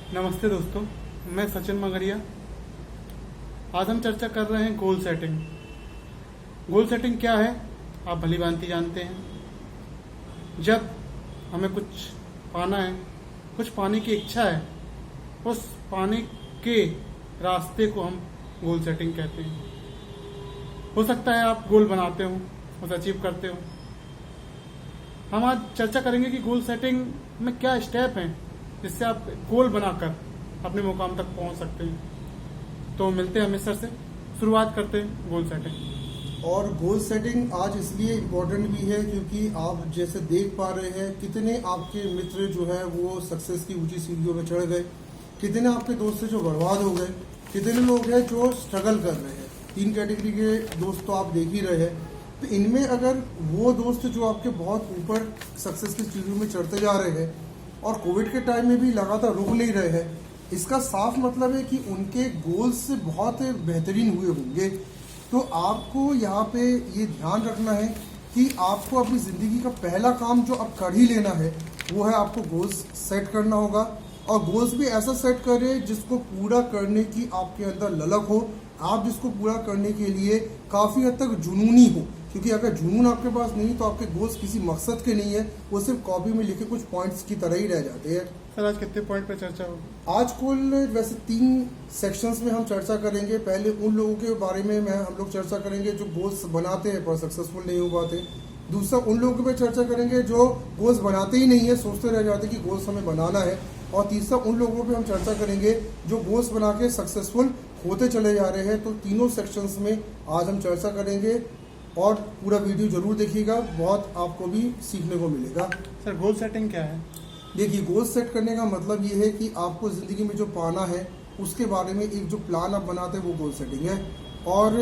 नमस्ते दोस्तों, मैं सचिन मगरिया। आज हम चर्चा कर रहे हैं गोल सेटिंग। गोल सेटिंग क्या है आप भली भांति जानते हैं। जब हमें कुछ पाना है, कुछ पाने की इच्छा है, उस पाने के रास्ते को हम गोल सेटिंग कहते हैं। हो सकता है आप गोल बनाते हो, उसे अचीव करते हो। हम आज चर्चा करेंगे कि गोल सेटिंग में क्या स्टेप हैं जिससे आप गोल बनाकर अपने मुकाम तक पहुंच सकते हैं। तो मिलते हैं अमित सर से, शुरुआत करते हैं गोल सेटिंग। और गोल सेटिंग आज इसलिए इम्पोर्टेंट भी है क्योंकि आप जैसे देख पा रहे हैं कितने आपके मित्र जो है वो सक्सेस की ऊंची सीढ़ियों में चढ़ गए, कितने आपके दोस्त जो बर्बाद हो गए, कितने लोग हैं जो स्ट्रगल कर रहे हैं। 3 कैटेगरी के दोस्त तो आप देख ही रहे हैं। तो इनमें अगर वो दोस्त जो आपके बहुत ऊपर सक्सेस की सीढ़ियों में चढ़ते जा रहे हैं और कोविड के टाइम में भी लगातार रुक नहीं रहे हैं, इसका साफ मतलब है कि उनके गोल्स बहुत बेहतरीन हुए होंगे। तो आपको यहाँ पे ये ध्यान रखना है कि आपको अपनी ज़िंदगी का पहला काम जो आप कर ही लेना है वो है आपको गोल्स सेट करना होगा। और गोल्स भी ऐसा सेट करें जिसको पूरा करने की आपके अंदर ललक हो, आप जिसको पूरा करने के लिए काफ़ी हद तक जुनूनी हो। क्योंकि अगर जुनून आपके पास नहीं तो आपके गोल्स किसी मकसद के नहीं है, वो सिर्फ कॉपी में लिखे कुछ पॉइंट्स की तरह ही रह जाते हैं। सर आज कितने पॉइंट पे चर्चा होगी? आज कुल वैसे 3 सेक्शंस में हम चर्चा करेंगे। पहले उन लोगों के बारे में हम लोग चर्चा करेंगे जो गोल्स बनाते हैं पर सक्सेसफुल नहीं हो पाते। दूसरा उन लोगों पे चर्चा करेंगे जो गोल्स बनाते ही नहीं है, सोचते रह जाते कि गोल्स हमें बनाना है। और तीसरा उन लोगों पे हम चर्चा करेंगे जो गोल्स बना के सक्सेसफुल होते चले जा रहे हैं। तो तीनों सेक्शंस में आज हम चर्चा करेंगे और पूरा वीडियो जरूर देखिएगा, बहुत आपको भी सीखने को मिलेगा। सर गोल सेटिंग क्या है? देखिए, गोल सेट करने का मतलब ये है कि आपको ज़िंदगी में जो पाना है उसके बारे में एक जो प्लान आप बनाते हैं वो गोल सेटिंग है। और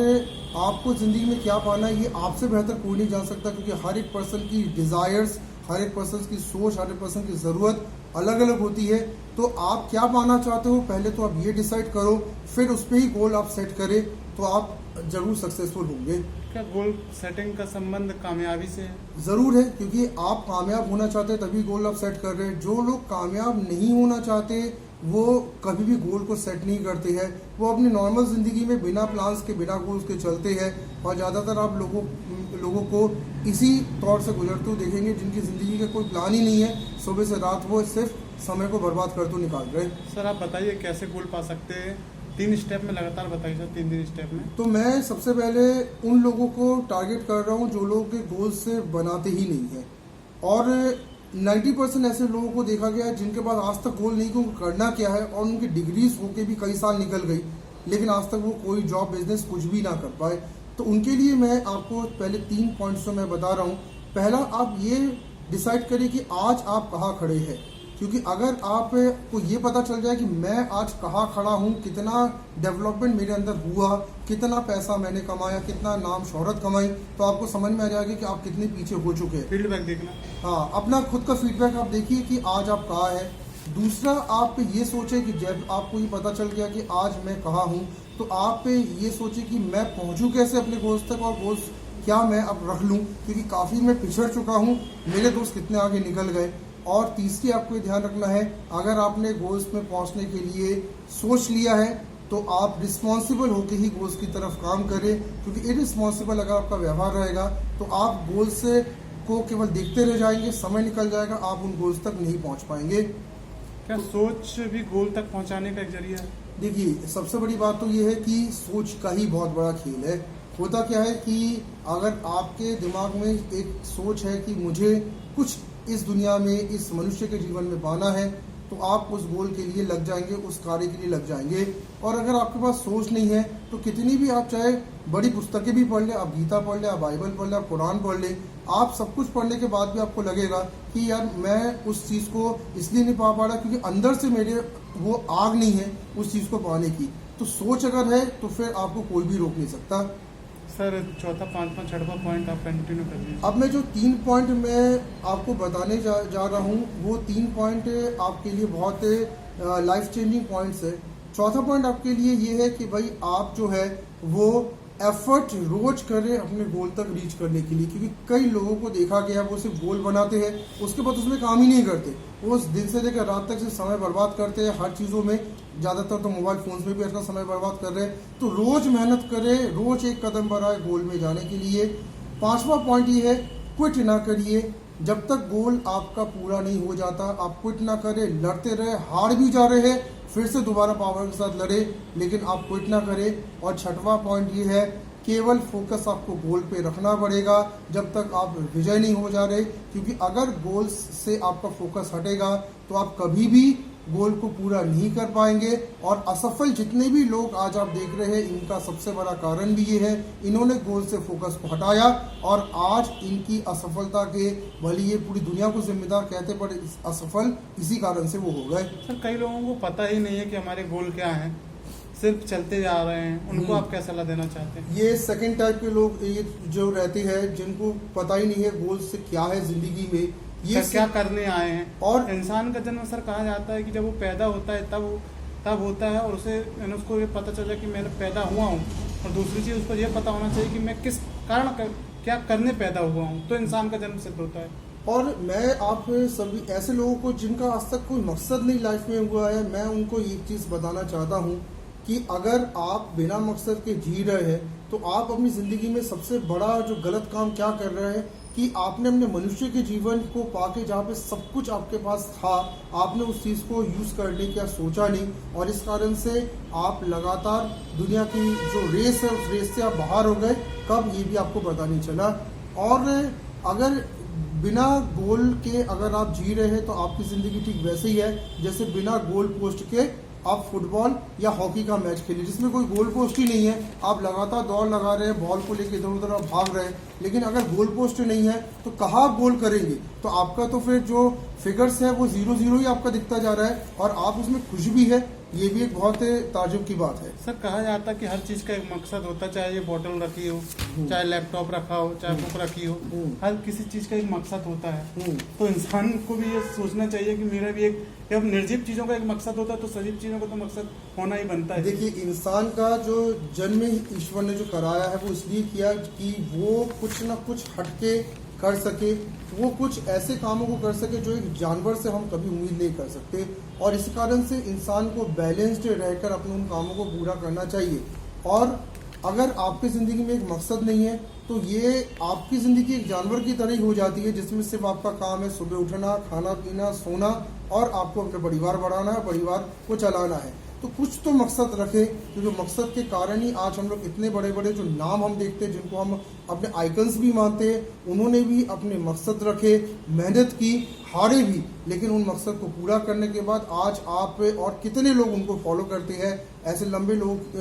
आपको ज़िंदगी में क्या पाना है ये आपसे बेहतर कोई नहीं जान सकता, क्योंकि हर एक पर्सन की डिज़ायर्स, हर एक पर्सन की सोच, हर एक पर्सन की ज़रूरत अलग अलग होती है। तो आप क्या पाना चाहते हो पहले तो आप ये डिसाइड करो, फिर उस पर ही गोल आप सेट करें तो आप ज़रूर सक्सेसफुल होंगे। क्या गोल सेटिंग का संबंध कामयाबी से है? ज़रूर है, क्योंकि आप कामयाब होना चाहते हैं तभी गोल आप सेट कर रहे हैं। जो लोग कामयाब नहीं होना चाहते वो कभी भी गोल को सेट नहीं करते हैं। वो अपनी नॉर्मल ज़िंदगी में बिना प्लान्स के, बिना गोल्स के चलते हैं। और ज़्यादातर आप लोगों को इसी तौर से गुजरते हुए देखेंगे जिनकी ज़िंदगी का कोई प्लान ही नहीं है। सुबह से रात वो सिर्फ समय को बर्बाद करते हुए निकाल रहे हैं। सर आप बताइए कैसे गोल पा सकते हैं? 3 स्टेप में लगातार बताइए सर, 3 स्टेप में। तो मैं सबसे पहले उन लोगों को टारगेट कर रहा हूँ जो लोग के गोल्स से बनाते ही नहीं है। और 90% ऐसे लोगों को देखा गया है जिनके पास आज तक गोल नहीं कि उनको करना क्या है, और उनकी डिग्रीज होके भी कई साल निकल गई लेकिन आज तक वो कोई जॉब, बिजनेस कुछ भी ना कर पाए। तो उनके लिए मैं आपको पहले 3 पॉइंट्स तो मैं बता रहा हूँ। पहला, आप ये डिसाइड करें कि आज आप कहाँ खड़े हैं। क्योंकि अगर आपको ये पता चल जाए कि मैं आज कहाँ खड़ा हूँ, कितना डेवलपमेंट मेरे अंदर हुआ, कितना पैसा मैंने कमाया, कितना नाम शोहरत कमाई, तो आपको समझ में आ जाएगा कि आप कितने पीछे हो चुके हैं। फीडबैक देखना। हाँ, अपना खुद का फीडबैक आप देखिए कि आज आप कहाँ हैं। दूसरा, आप ये सोचें कि जब आपको ये पता चल गया कि आज मैं कहाँ हूँ, तो आप ये सोचें कि मैं पहुँचूँ कैसे अपने गोल्स तक, और गोल्स क्या मैं अब रख लूँ, क्योंकि काफ़ी मैं पिछड़ चुका हूँ, मेरे दोस्त कितने आगे निकल गए। और तीसरी, आपको ये ध्यान रखना है, अगर आपने गोल्स में पहुंचने के लिए सोच लिया है तो आप रिस्पॉन्सिबल होकर ही गोल्स की तरफ काम करें। क्योंकि इरिस्पॉन्सिबल अगर आपका व्यवहार रहेगा तो आप गोल्स को केवल देखते रह जाएंगे, समय निकल जाएगा, आप उन गोल्स तक नहीं पहुंच पाएंगे। क्या सोच भी गोल तक पहुंचाने का एक जरिया है? देखिए, सबसे बड़ी बात तो ये है कि सोच का ही बहुत बड़ा खेल है। होता क्या है कि अगर आपके दिमाग में एक सोच है कि मुझे कुछ इस दुनिया में, इस मनुष्य के जीवन में पाना है, तो आप उस गोल के लिए लग जाएंगे, उस कार्य के लिए लग जाएंगे। और अगर आपके पास सोच नहीं है तो कितनी भी आप चाहे बड़ी पुस्तकें भी पढ़ लें, आप गीता पढ़ लें, आप बाइबल पढ़ लें, आप कुरान पढ़ लें, आप सब कुछ पढ़ने के बाद भी आपको लगेगा कि यार मैं उस चीज़ को इसलिए नहीं पा रहा क्योंकि अंदर से मेरे वो आग नहीं है उस चीज़ को पाने की। तो सोच अगर है तो फिर आपको कोई भी रोक नहीं सकता। सर चौथा, पांचवा, छठवां पॉइंट आप कंटिन्यू कर लीजिए। अब मैं जो 3 पॉइंट मैं आपको बताने जा रहा हूँ वो 3 पॉइंट आपके लिए बहुत लाइफ चेंजिंग पॉइंट्स है। चौथा पॉइंट आपके लिए ये है कि भाई आप जो है वो एफर्ट रोज करें अपने गोल तक रीच करने के लिए, क्योंकि कई लोगों को देखा गया वो सिर्फ गोल बनाते हैं, उसके बाद उसमें काम ही नहीं करते, वो दिन से लेकर रात तक से समय बर्बाद करते हैं हर चीज़ों में, ज़्यादातर तो मोबाइल फ़ोन्स में भी अपना समय बर्बाद कर रहे हैं। तो रोज़ मेहनत करें, रोज़ एक कदम बढ़ाए गोल में जाने के लिए। 5वां पॉइंट ये है, क्विट ना करिए। जब तक गोल आपका पूरा नहीं हो जाता आप क्विट ना करें, लड़ते रहे, हार भी जा रहे हैं फिर से दोबारा पावर के साथ लड़े, लेकिन आप क्विट ना करें। और 6वां पॉइंट ये है, केवल फोकस आपको गोल पे रखना पड़ेगा जब तक आप विजय नहीं हो जा रहे, क्योंकि अगर गोल से आपका फोकस हटेगा तो आप कभी भी गोल को पूरा नहीं कर पाएंगे। और असफल जितने भी लोग आज आप देख रहे हैं, इनका सबसे बड़ा कारण भी ये है, इन्होंने गोल से फोकस को हटाया और आज इनकी असफलता के, भले ये पूरी दुनिया को जिम्मेदार कहते पर असफल इसी कारण से वो हो गए। सर कई लोगों को पता ही नहीं है कि हमारे गोल क्या हैं, सिर्फ चलते जा रहे हैं, उनको आप क्या सलाह देना चाहते हैं? ये सेकंड टाइप के लोग ये जो रहते हैं, जिनको पता ही नहीं है गोल से क्या है जिंदगी में, ये क्या करने आए हैं। और इंसान का जन्म सर कहा जाता है कि जब वो पैदा होता है तब होता है, और उसको ये पता चला कि मैं पैदा हुआ हूँ। और दूसरी चीज़ उसको ये पता होना चाहिए कि मैं किस कारण क्या करने पैदा हुआ हूँ, तो इंसान का जन्म सिद्ध होता है। और मैं आप सभी ऐसे लोगों को जिनका आज तक कोई मकसद नहीं लाइफ में हुआ है, मैं उनको एक चीज़ बताना चाहता हूँ कि अगर आप बिना मकसद के जी रहे हैं तो आप अपनी ज़िंदगी में सबसे बड़ा जो गलत काम क्या कर रहे हैं कि आपने अपने मनुष्य के जीवन को पाके, जहाँ पे सब कुछ आपके पास था, आपने उस चीज़ को यूज़ करने का सोचा नहीं, और इस कारण से आप लगातार दुनिया की जो रेस है उस रेस से आप बाहर हो गए, कब ये भी आपको पता नहीं चला। और अगर बिना गोल के अगर आप जी रहे हैं तो आपकी ज़िंदगी ठीक वैसे ही है जैसे बिना गोल पोस्ट के आप फुटबॉल या हॉकी का मैच खेलिए, जिसमें कोई गोल पोस्ट ही नहीं है, आप लगातार दौड़ लगा रहे हैं, बॉल को लेकर इधर उधर आप भाग रहे हैं, लेकिन अगर गोल पोस्ट नहीं है तो कहाँ आप गोल करेंगे? तो आपका तो फिर जो फिगर्स है वो 0-0 ही आपका दिखता जा रहा है, और आप उसमें खुश भी है, ये भी एक बहुत ताजुब की बात है। सर कहा जाता है कि हर चीज़ का एक मकसद होता है, चाहे ये बोतल रखी हो, चाहे लैपटॉप रखा हो, चाहे बुक रखी हो, हर किसी चीज़ का एक मकसद होता है। तो इंसान को भी ये सोचना चाहिए कि मेरा भी एक, जब निर्जीव चीज़ों का एक मकसद होता है तो सजीव चीज़ों का तो मकसद होना ही बनता है। देखिए, इंसान का जो जन्म ईश्वर ने जो कराया है वो इसलिए किया कि वो कुछ ना कुछ हटके कर सके, वो कुछ ऐसे कामों को कर सके जो एक जानवर से हम कभी उम्मीद नहीं कर सकते, और इस कारण से इंसान को बैलेंस्ड रहकर अपने उन कामों को पूरा करना चाहिए। और अगर आपकी ज़िंदगी में एक मकसद नहीं है तो ये आपकी ज़िंदगी एक जानवर की तरह ही हो जाती है, जिसमें सिर्फ आपका काम है सुबह उठना, खाना पीना, सोना, और आपको अपना परिवार बढ़ाना है, परिवार को चलाना है। तो कुछ तो मकसद रखे, क्योंकि मकसद के कारण ही आज हम लोग इतने बड़े बड़े जो नाम हम देखते हैं, जिनको हम अपने आइकन्स भी मानते हैं, उन्होंने भी अपने मकसद रखे, मेहनत की, हारे भी, लेकिन उन मकसद को पूरा करने के बाद आज आप और कितने लोग उनको फॉलो करते हैं। ऐसे लंबे लोग,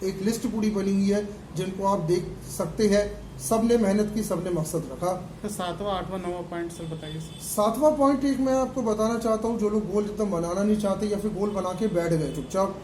एक लिस्ट पूरी बनी हुई है जिनको आप देख सकते हैं, सबने मेहनत की, सबने मकसद रखा। तो 7वां, 8वां, 9वां पॉइंट सर बताइए। 7वां पॉइंट एक मैं आपको बताना चाहता हूँ, जो लोग गोल एकदम बनाना नहीं चाहते या फिर गोल बना के बैठ गए चुपचाप।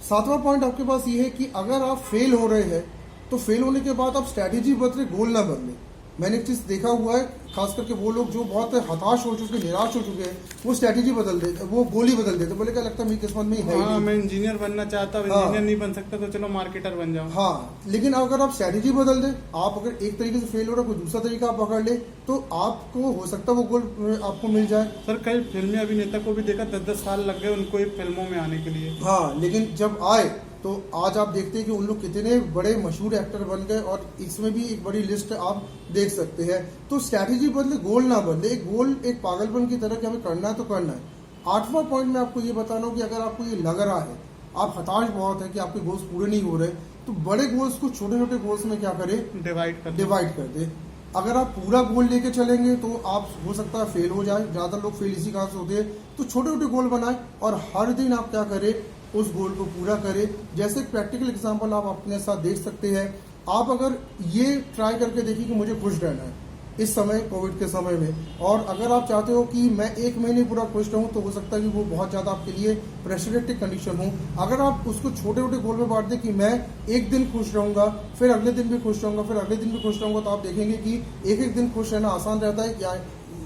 7वां पॉइंट आपके पास ये है कि अगर आप फेल हो रहे हैं तो फेल होने के बाद आप स्ट्रैटेजी बदले, गोल ना बदले। मैंने एक चीज़ देखा हुआ है, खास करके वो लोग जो बहुत हताश हो चुके, निराश हो चुके हैं, वो स्ट्रैटेजी बदल देते, वो गोल ही बदल देते, बोले क्या लगता है मेरी किस्मत में ही है। हाँ, मैं इंजीनियर बनना चाहता हूँ, इंजीनियर नहीं बन सकता तो चलो मार्केटर बन जाऊँ। हाँ, लेकिन अगर आप स्ट्रैटेजी बदल दें, आप अगर एक तरीके से फेल हो रहा है, कोई दूसरा तरीका आप पकड़ ले, तो आपको हो सकता है वो गोल आपको मिल जाए। सर कई फिल्मी अभिनेता को भी देखा 10-10 साल लग गए उनको एक फिल्मों में आने के लिए। हाँ, लेकिन जब आए तो आज आप देखते हैं कि उन लोग कितने बड़े मशहूर एक्टर बन गए, और इसमें भी एक बड़ी लिस्ट आप देख सकते हैं। तो स्ट्रैटेजी बदले, गोल ना बदले। एक गोल एक पागलपन की तरह कि हमें करना है तो करना है। 8वां पॉइंट में आपको ये बता रहा हूँ कि अगर आपको ये लग रहा है, आप हताश बहुत है कि आपके गोल्स पूरे नहीं हो रहे, तो बड़े गोल्स को छोटे छोटे गोल्स में क्या करें, डिवाइड कर दे। अगर आप पूरा गोल लेके चलेंगे तो आप हो सकता है फेल हो जाए, ज़्यादा लोग फेल इसी कारण से होते हैं। तो छोटे छोटे गोल बनाए और हर दिन आप क्या करें, उस गोल को पूरा करें। जैसे एक प्रैक्टिकल एग्जांपल आप अपने साथ देख सकते हैं। आप अगर ये ट्राई करके देखिए कि मुझे खुश रहना है इस समय, कोविड के समय में, और अगर आप चाहते हो कि मैं 1 महीने पूरा खुश रहूं, तो हो सकता है कि वो बहुत ज़्यादा आपके लिए प्रेशरेटिक कंडीशन हो। अगर आप उसको छोटे छोटे गोल में बांट दें कि मैं एक दिन खुश रहूंगा, फिर अगले दिन भी खुश रहूंगा, फिर अगले दिन भी खुश रहूंगा, तो आप देखेंगे कि एक एक दिन खुश रहना आसान रहता है। क्या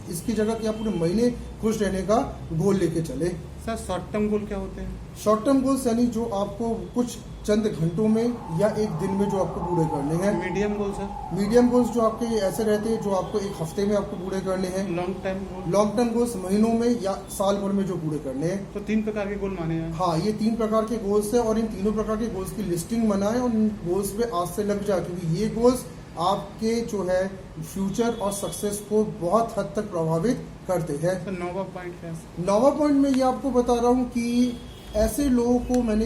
इसकी जगह कि आप पूरे महीने खुश रहने का गोल लेके चले। सर शॉर्ट टर्म गोल क्या होते हैं? शॉर्ट टर्म गोल्स यानी जो आपको कुछ चंद घंटों में या एक दिन में जो आपको पूरे करने हैं। मीडियम गोल सर? मीडियम गोल्स जो आपके ऐसे रहते हैं जो आपको एक हफ्ते में आपको पूरे करने हैं। Long term goal? Long term goals महीनों में या साल भर में जो पूरे करने हैं। तो 3 प्रकार के गोल माने हैं? हाँ, ये 3 प्रकार के गोल्स है और इन तीनों प्रकार के गोल्स की लिस्टिंग बनाएं और इन गोल्स पे आज से लग जाए, क्योंकि ये गोल्स आपके जो है फ्यूचर और सक्सेस को बहुत हद तक प्रभावित करते हैं। सर नौवा पॉइंट क्या है? नौवा पॉइंट में ये आपको बता रहा हूँ कि ऐसे लोगों को मैंने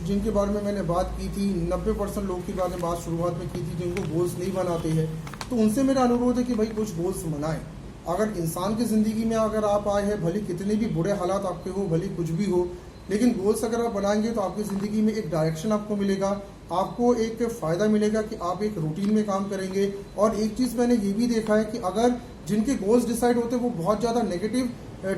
जिनके बारे में मैंने बात की थी, 90% लोगों के बारे में बात शुरुआत में की थी जिनको गोल्स नहीं बनाते हैं, तो उनसे मेरा अनुरोध है कि भाई कुछ गोल्स बनाएं। अगर इंसान की ज़िंदगी में अगर आप आए हैं, भले कितने भी बुरे हालात आपके हो, भले कुछ भी हो, लेकिन गोल्स अगर आप बनाएंगे तो आपकी ज़िंदगी में एक डायरेक्शन आपको मिलेगा, आपको एक फ़ायदा मिलेगा कि आप एक रूटीन में काम करेंगे। और एक चीज़ मैंने ये भी देखा है कि अगर जिनके गोल्स डिसाइड होते हैं वो बहुत ज़्यादा नेगेटिव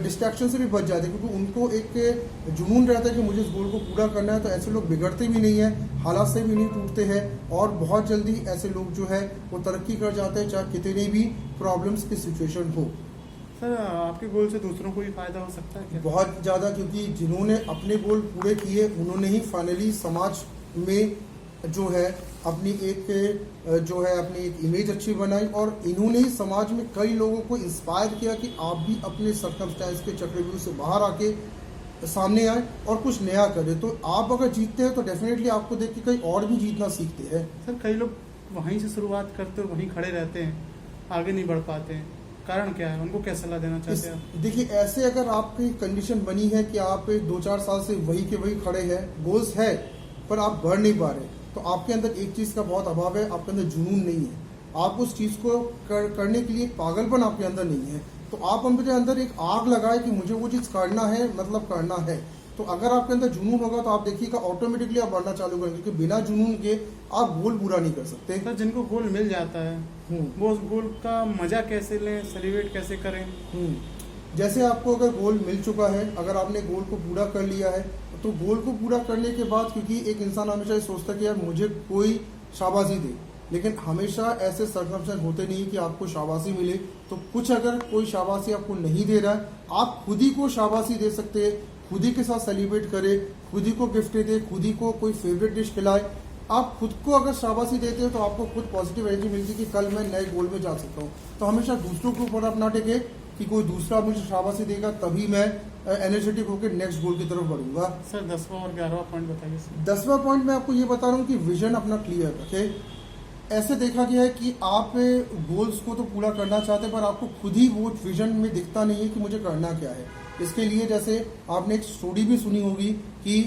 डिस्ट्रैक्शन से भी बच जाते हैं, क्योंकि उनको एक जुनून रहता है कि मुझे इस गोल को पूरा करना है। तो ऐसे लोग बिगड़ते भी नहीं हैं, हालात से भी नहीं टूटते हैं और बहुत जल्दी ऐसे लोग जो है वो तरक्की कर जाते हैं, चाहे कितनी भी प्रॉब्लम्स की सिचुएशन हो। सर आपके गोल से दूसरों को भी फायदा हो सकता है क्या? बहुत ज़्यादा, क्योंकि जिन्होंने अपने गोल पूरे किए उन्होंने ही फाइनली समाज में जो है अपनी एक इमेज अच्छी बनाई और इन्होंने ही समाज में कई लोगों को इंस्पायर किया कि आप भी अपने सर्कमस्टेंस के चक्रव्यूह से बाहर आके सामने आए और कुछ नया करें। तो आप अगर जीतते हैं तो डेफिनेटली आपको देख के कई और भी जीतना सीखते हैं। सर कई लोग वहीं से शुरुआत करते और वहीं खड़े रहते हैं, आगे नहीं बढ़ पाते हैं, कारण क्या है? उनको क्या सलाह देना चाहते हैं आप? देखिए, ऐसे अगर आपकी कंडीशन बनी है कि आप 2-4 साल से वही के वही खड़े हैं, गोल्स है पर आप बढ़ नहीं पा रहे, तो आपके अंदर एक चीज़ का बहुत अभाव है, आपके अंदर जुनून नहीं है। आप उस चीज़ को करने के लिए पागलपन आपके अंदर नहीं है। तो आप अपने अंदर एक आग लगाए कि मुझे वो चीज़ करना है, मतलब करना है। तो अगर आपके अंदर जुनून होगा तो आप देखिएगा ऑटोमेटिकली आप बढ़ना चालू करेंगे, क्योंकि बिना जुनून के आप गोल पूरा नहीं कर सकते। सर जिनको गोल मिल जाता है वो उस गोल का मजा कैसे लें, सेलिब्रेट कैसे करें? जैसे आपको अगर गोल मिल चुका है, अगर आपने गोल को पूरा कर लिया है, तो गोल को पूरा करने के बाद, क्योंकि एक इंसान हमेशा ये सोचता है कि यार मुझे कोई शाबाशी दे, लेकिन हमेशा ऐसे सर्कमस्टेंस होते नहीं कि आपको शाबाशी मिले। तो कुछ अगर कोई शाबाशी आपको नहीं दे रहा है, आप खुद ही को शाबाशी दे सकते हैं, खुद ही के साथ सेलिब्रेट करें, खुद ही को गिफ्ट दे, खुद ही को कोई फेवरेट डिश खिलाए। आप खुद को अगर शाबाशी देते हो तो आपको खुद पॉजिटिव एनर्जी मिलती है कि कल मैं नए गोल में जा सकता हूँ। तो हमेशा दूसरों के ऊपर आप ना टेके कि कोई दूसरा मुझे शाबाशी देगा तभी मैं एनर्जेटिक होकर नेक्स्ट गोल की तरफ बढ़ूंगा। सर 10वां और 11वां पॉइंट बताइए। 10वां पॉइंट मैं आपको ये बता रहा हूँ कि विजन अपना क्लियर रखें। ऐसे देखा गया है कि आप गोल्स को तो पूरा करना चाहते हैं पर आपको खुद ही वो विजन में दिखता नहीं है कि मुझे करना क्या है। इसके लिए जैसे आपने एक स्टोरी भी सुनी होगी कि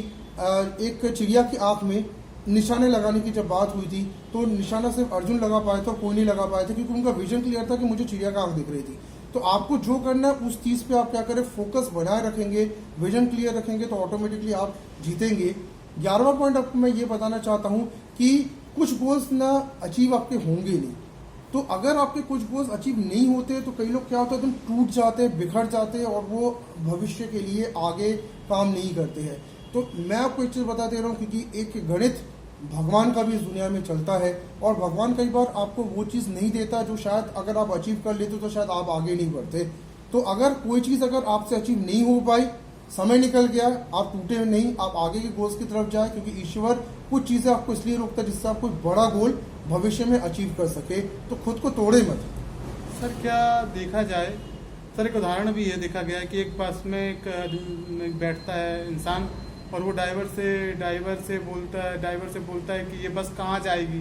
एक चिड़िया की आंख में निशाने लगाने की जब बात हुई थी तो निशाना सिर्फ अर्जुन लगा पाए थे और कोई नहीं लगा पाए थे, क्योंकि उनका विजन क्लियर था कि मुझे चिड़िया का आंख दिख रही थी। तो आपको जो करना है उस चीज़ पे आप क्या करें, फोकस बनाए रखेंगे, विजन क्लियर रखेंगे तो ऑटोमेटिकली आप जीतेंगे। 11वां पॉइंट आपको मैं ये बताना चाहता हूँ कि कुछ गोल्स ना अचीव आपके होंगे नहीं। तो अगर आपके कुछ गोल्स अचीव नहीं होते तो कई लोग क्या होता है एकदम टूट जाते हैं, बिखर जाते हैं और वो भविष्य के लिए आगे काम नहीं करते हैं। तो मैं आपको एक चीज़ बता दे रहा हूँ, क्योंकि एक गणित भगवान का भी इस दुनिया में चलता है और भगवान कई बार आपको वो चीज़ नहीं देता जो शायद अगर आप अचीव कर लेते तो शायद आप आगे नहीं बढ़ते। तो अगर कोई चीज़ अगर आपसे अचीव नहीं हो पाई, समय निकल गया, आप टूटे नहीं, आप आगे के गोल्स की तरफ जाए, क्योंकि ईश्वर कुछ चीज़ें आपको इसलिए रोकता है जिससे आप कोई बड़ा गोल भविष्य में अचीव कर सके। तो खुद को तोड़े मत। सर क्या देखा जाए, सर एक उदाहरण भी ये देखा गया है कि एक बस में एक बैठता है इंसान और वो ड्राइवर से बोलता है कि ये बस कहाँ जाएगी,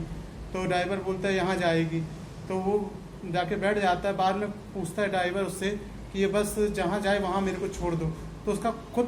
तो ड्राइवर बोलता है यहाँ जाएगी। तो वो जाके बैठ जाता है, बाद में पूछता है ड्राइवर उससे कि ये बस जहाँ जाए वहाँ मेरे को छोड़ दो। तो उसका खुद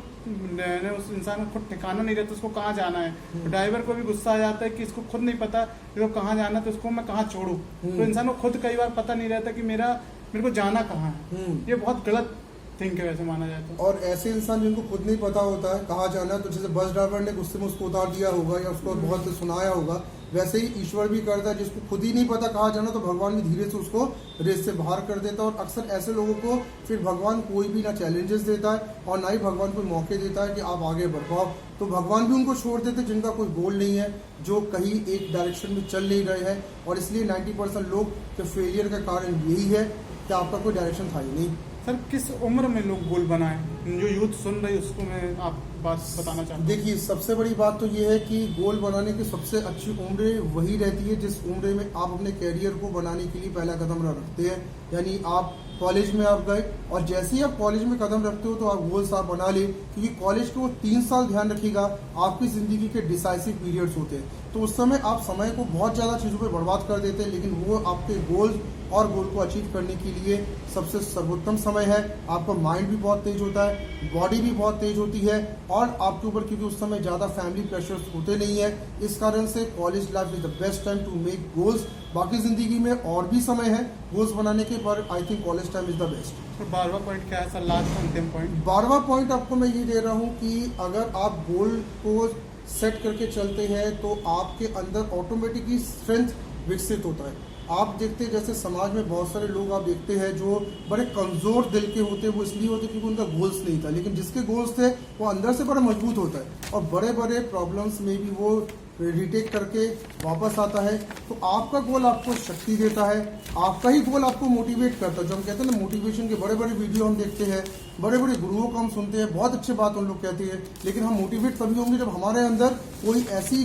उस इंसान का खुद ठिकाना नहीं रहता उसको कहाँ जाना है। तो ड्राइवर को भी गुस्सा आ जाता है कि इसको खुद नहीं पता इसको कहाँ जाना है, तो इसको मैं कहाँ छोड़ूं। तो इंसान को खुद कई बार पता नहीं रहता कि मेरे को जाना कहाँ है। ये बहुत गलत थिंक है वैसे माना जाए तो। और ऐसे इंसान जिनको खुद नहीं पता होता है कहाँ जाना है, तो जैसे बस ड्राइवर ने गुस्से में उसको उतार दिया होगा या उसको बहुत सुनाया होगा, वैसे ही ईश्वर भी करता है। जिसको खुद ही नहीं पता कहाँ जाना तो भगवान भी धीरे से उसको रेस से बाहर कर देता है। और अक्सर ऐसे लोगों को फिर भगवान कोई भी ना चैलेंजेस देता है और ना ही भगवान कोई मौके देता है कि आप आगे बढ़ पाओ। तो भगवान भी उनको छोड़ देते जिनका कोई गोल नहीं है, जो कहीं एक डायरेक्शन में चल नहीं रहे हैं। और इसलिए 90% लोग के फेलियर का कारण यही है कि आपका कोई डायरेक्शन था ही नहीं। सर किस उम्र में लोग गोल बनाएं? जो यूथ सुन रही है उसको मैं आप बात बताना चाहता हूँ। देखिए, सबसे बड़ी बात तो ये है कि गोल बनाने की सबसे अच्छी उम्र वही रहती है जिस उम्र में आप अपने कैरियर को बनाने के लिए पहला कदम रखते हैं। यानी आप कॉलेज में आप गए और जैसे ही आप कॉलेज में कदम रखते हो तो आप गोल्स आप बना ले, क्योंकि कॉलेज के वो 3 साल ध्यान रखिएगा आपकी ज़िंदगी के डिसाइसिव पीरियड्स होते हैं। तो उस समय आप समय को बहुत ज़्यादा चीज़ों पे बर्बाद कर देते हैं, लेकिन वो आपके गोल्स और गोल को अचीव करने के लिए सबसे सर्वोत्तम समय है। आपका माइंड भी बहुत तेज होता है, बॉडी भी बहुत तेज होती है और आपके ऊपर क्योंकि उस समय ज़्यादा फैमिली प्रेशर्स होते नहीं है, इस कारण से college life is the best time to make goals. बाकी ज़िंदगी में और भी समय है गोल्स बनाने के, पर I think college time is the best. तो 12वां पॉइंट क्या है सर, लास्ट अंतिम पॉइंट? 12वां पॉइंट आपको मैं ये दे रहा हूँ कि अगर आप गोल को सेट करके चलते हैं तो आपके अंदर ऑटोमेटिकली स्ट्रेंथ विकसित होता है। आप देखते हैं जैसे समाज में बहुत सारे लोग आप देखते हैं जो बड़े कमज़ोर दिल के होते हैं, वो इसलिए होते क्योंकि उनका गोल्स नहीं था, लेकिन जिसके गोल्स थे वो अंदर से बड़ा मजबूत होता है और बड़े बड़े प्रॉब्लम्स में भी वो रिटेक करके वापस आता है। तो आपका गोल आपको शक्ति देता है, आपका ही गोल आपको मोटिवेट करता है। जो हम कहते हैं ना, मोटिवेशन के बड़े बड़े वीडियो हम देखते हैं, बड़े बड़े गुरुओं को हम सुनते हैं, बहुत अच्छे बात उन लोग कहते हैं, लेकिन हम मोटिवेट तभी होंगे जब हमारे अंदर कोई ऐसी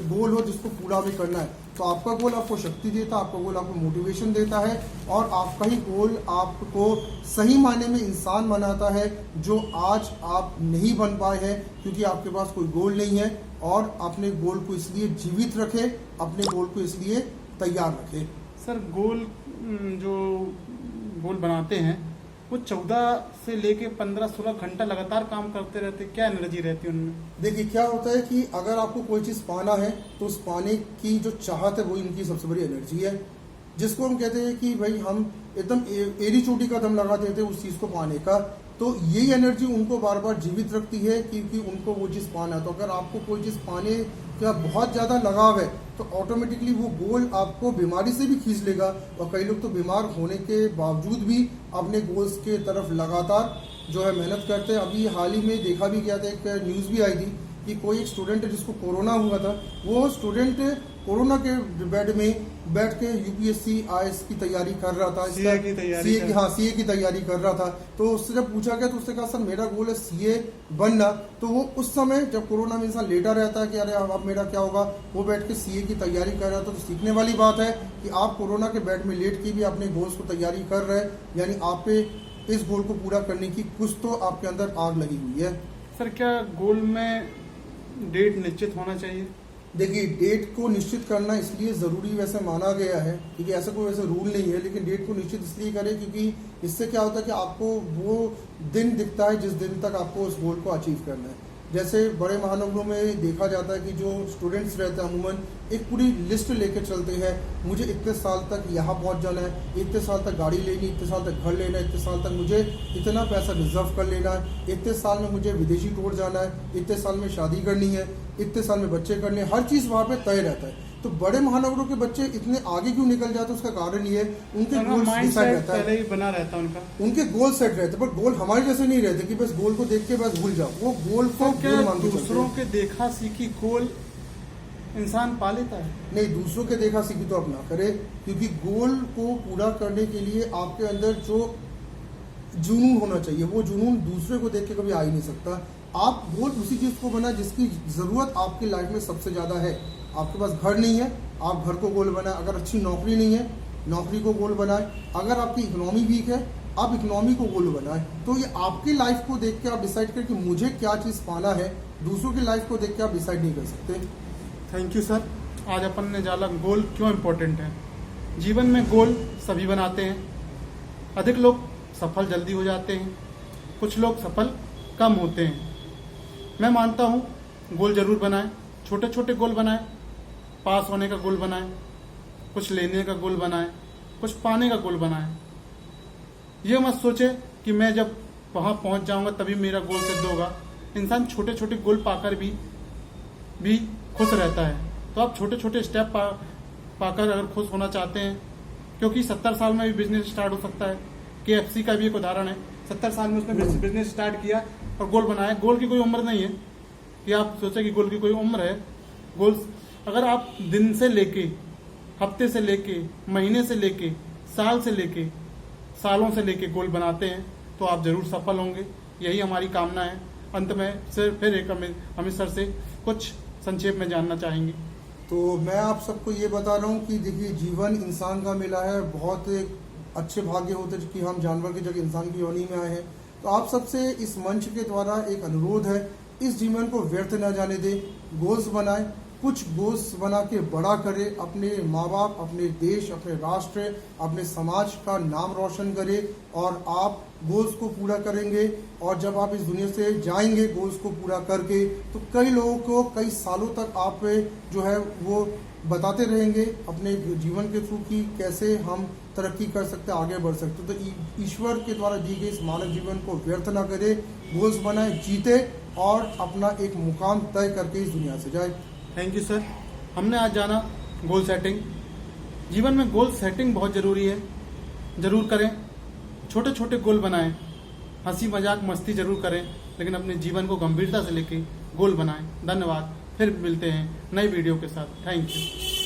गोल हो जिसको पूरा भी करना है। तो आपका गोल आपको शक्ति देता है, आपका गोल आपको मोटिवेशन देता है और आपका ही गोल आपको सही मायने में इंसान बनाता है, जो आज आप नहीं बन पाए हैं क्योंकि आपके पास कोई गोल नहीं है। और अपने गोल को इसलिए जीवित रखें, अपने गोल को इसलिए तैयार रखें। सर गोल जो गोल बनाते हैं वो 14 से लेके 15-16 घंटा लगातार काम करते रहते, क्या एनर्जी रहती है उनमें? देखिए, क्या होता है कि अगर आपको कोई चीज़ पाना है तो उस पाने की जो चाहत है वो इनकी सबसे बड़ी एनर्जी है, जिसको हम कहते हैं कि भाई हम एकदम एड़ी चोटी का दम लगा देते हैं उस चीज़ को पाने का। तो यही एनर्जी उनको बार बार जीवित रखती है क्योंकि उनको वो चीज़ पाना है। तो अगर आपको कोई चीज़ पाने का बहुत ज़्यादा लगाव है तो ऑटोमेटिकली वो गोल आपको बीमारी से भी खींच लेगा। और कई लोग तो बीमार होने के बावजूद भी अपने गोल्स के तरफ लगातार जो है मेहनत करते हैं। अभी हाल ही में देखा भी गया था, एक न्यूज़ भी आई थी कि कोई एक स्टूडेंट जिसको कोरोना हुआ था, वो स्टूडेंट कोरोना के बेड में बैठ के यूपीएससी IAS की तैयारी कर रहा था, सीए की तैयारी कर रहा था। तो उससे जब पूछा गया तो उसने कहा सर मेरा गोल है सीए बनना। तो वो उस समय जब कोरोना में इंसान लेटा रहता है कि अरे अब मेरा क्या होगा, वो बैठ के सीए की तैयारी कर रहा था। तो सीखने वाली बात है कि आप कोरोना के बेड में लेट के भी अपने गोल्स को तैयारी कर रहे हैं, यानी आप पे इस गोल को पूरा करने की कुछ तो आपके अंदर आग लगी हुई है। सर क्या गोल में डेट निश्चित होना चाहिए? देखिए, डेट को निश्चित करना इसलिए ज़रूरी वैसे माना गया है क्योंकि ऐसा कोई वैसे रूल नहीं है, लेकिन डेट को निश्चित इसलिए करें क्योंकि इससे क्या होता है कि आपको वो दिन दिखता है जिस दिन तक आपको उस गोल को अचीव करना है। जैसे बड़े महानगरों में देखा जाता है कि जो स्टूडेंट्स रहते हैं अमूमन एक पूरी लिस्ट लेके चलते हैं, मुझे इतने साल तक यहाँ पहुँच जाना है, इतने साल तक गाड़ी लेनी, इतने साल तक घर लेना है, इतने साल तक मुझे इतना पैसा रिजर्व कर लेना है, इतने साल में मुझे विदेशी टूर जाना है, इतने साल में शादी करनी है, इतने साल में बच्चे करने हैं। हर चीज़ वहाँ पे तय रहता है। तो बड़े महानगरों के बच्चे इतने आगे क्यों निकल जाते हैं, उसका कारण ये है उनके गोल डिसाइड रहता है, पहले ही बना रहता है उनके गोल सेट रहते हैं। पर गोल हमारे जैसे नहीं रहते कि बस गोल को देख के बस भूल जाओ, वो गोल को गोल मान के चलते हैं। दूसरों के देखा सीखी गोल इंसान पा लेता है? नहीं, दूसरों के देखा सीखी तो आप ना करें, क्योंकि गोल को पूरा करने के लिए आपके अंदर जो जुनून होना चाहिए वो जुनून दूसरे को देख के कभी आ ही नहीं सकता। आप गोल उसी चीज़ को बनाए जिसकी ज़रूरत आपकी लाइफ में सबसे ज़्यादा है। आपके पास घर नहीं है, आप घर को गोल बनाए। अगर अच्छी नौकरी नहीं है, नौकरी को गोल बनाए। अगर आपकी इकोनॉमी वीक है, आप इकोनॉमी को गोल बनाए। तो ये आपकी लाइफ को देख के आप डिसाइड करें कि मुझे क्या चीज़ पाना है, दूसरों की लाइफ को देख के आप डिसाइड नहीं कर सकते। Thank you sir. आज अपन ने जाना गोल क्यों इम्पोर्टेंट है। जीवन में गोल सभी बनाते हैं। अधिक लोग सफल जल्दी हो जाते हैं, कुछ लोग सफल कम होते हैं। मैं मानता हूँ गोल जरूर बनाएं, छोटे छोटे गोल बनाएं, पास होने का गोल बनाएं, कुछ लेने का गोल बनाएं, कुछ पाने का गोल बनाएं। ये मत सोचे कि मैं जब वहाँ पहुँच जाऊँगा तभी मेरा गोल सिद्ध होगा। इंसान छोटे छोटे गोल पाकर भी खुश रहता है। तो आप छोटे छोटे स्टेप पाकर अगर खुश होना चाहते हैं, क्योंकि 70 साल में भी बिजनेस स्टार्ट हो सकता है। KFC का भी एक उदाहरण है, 70 साल में उसने बिजनेस स्टार्ट किया और गोल बनाया। गोल की कोई उम्र नहीं है कि आप सोचें कि गोल की कोई उम्र है। गोल अगर आप दिन से लेके, हफ्ते से लेके, महीने से लेके, साल से लेके सालों से लेके गोल बनाते हैं तो आप जरूर सफल होंगे, यही हमारी कामना है। अंत में फिर एक अमित सर से कुछ संक्षेप में जानना चाहेंगे। तो मैं आप सबको ये बता रहा हूँ कि देखिए, जीवन इंसान का मिला है, बहुत एक अच्छे भाग्य होते हैं कि हम जानवर की जगह इंसान की योनि में आए हैं। तो आप सबसे इस मंच के द्वारा एक अनुरोध है, इस जीवन को व्यर्थ न जाने दें, गोल्स बनाएं, कुछ गोल्स बना के बड़ा करें, अपने माँ बाप, अपने देश, अपने राष्ट्र, अपने समाज का नाम रोशन करें और आप गोल्स को पूरा करेंगे। और जब आप इस दुनिया से जाएंगे गोल्स को पूरा करके, तो कई लोगों को कई सालों तक आप जो है वो बताते रहेंगे अपने जीवन के थ्रू कि कैसे हम तरक्की कर सकते हैं, आगे बढ़ सकते हैं। तो ईश्वर के द्वारा दी गई इस मानव जीवन को व्यर्थ ना करें, गोल्स बनाए, जीते और अपना एक मुकाम तय करके इस दुनिया से जाए। Thank you sir. हमने आज जाना गोल सेटिंग। जीवन में गोल सेटिंग बहुत ज़रूरी है, ज़रूर करें। छोटे छोटे गोल बनाएं, हंसी मजाक मस्ती ज़रूर करें, लेकिन अपने जीवन को गंभीरता से लेके गोल बनाएं। धन्यवाद। फिर मिलते हैं नई वीडियो के साथ। Thank you.